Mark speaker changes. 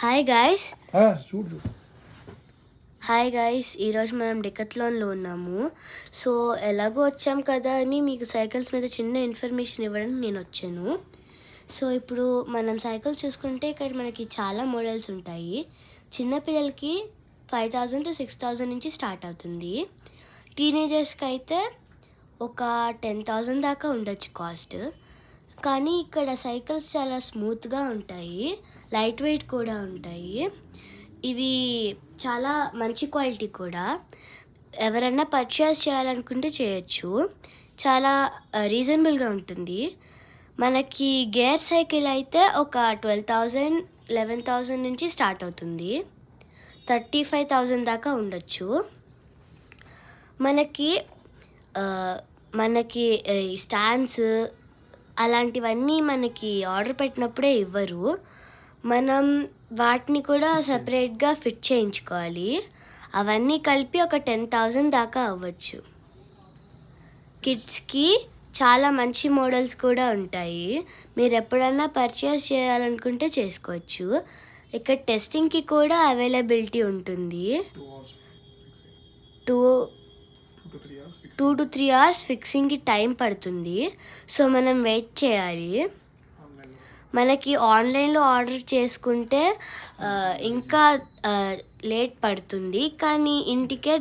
Speaker 1: Hi guys
Speaker 2: చూడు
Speaker 1: hi guys ఈరోజు మనం డెకత్లాన్లో ఉన్నాము. సో ఎలాగో వచ్చాం కదా అని మీకు సైకిల్స్ మీద చిన్న ఇన్ఫర్మేషన్ ఇవ్వడానికి నేను వచ్చాను. సో ఇప్పుడు మనం సైకిల్స్ చూసుకుంటే ఇక్కడ మనకి చాలా మోడల్స్ ఉంటాయి. చిన్నపిల్లలకి 5,000 to 6,000 నుంచి స్టార్ట్ అవుతుంది. టీనేజర్స్కి అయితే ఒక 10,000 దాకా ఉండొచ్చు కాస్ట్. కానీ ఇక్కడ సైకిల్స్ చాలా స్మూత్గా ఉంటాయి, లైట్ వెయిట్ కూడా ఉంటాయి. ఇవి చాలా మంచి క్వాలిటీ కూడా. ఎవరైనా పర్చేస్ చేయాలనుకుంటే చేయొచ్చు. చాలా రీజనబుల్గా ఉంటుంది. మనకి గేర్ సైకిల్ అయితే ఒక 12,000 11,000 నుంచి స్టార్ట్ అవుతుంది. 35,000 దాకా ఉండొచ్చు. మనకి స్టాండ్స్ అలాంటివన్నీ మనకి ఆర్డర్ పెట్టినప్పుడే ఇవ్వరు. మనం వాటిని కూడా సపరేట్గా ఫిట్ చేయించుకోవాలి. అవన్నీ కలిపి ఒక 10,000 దాకా అవ్వచ్చు. కిడ్స్కి చాలా మంచి మోడల్స్ కూడా ఉంటాయి. మీరు ఎప్పుడన్నా పర్చేస్ చేయాలనుకుంటే చేసుకోవచ్చు. ఇక్కడ టెస్టింగ్కి కూడా అవైలబిలిటీ ఉంటుంది. 2 to 3 hours ఫిక్సింగ్కి టైం పడుతుంది. సో మనం వెయిట్ చేయాలి. మనకి ఆన్లైన్లో ఆర్డర్ చేసుకుంటే ఇంకా లేట్ పడుతుంది, కానీ ఇంటికే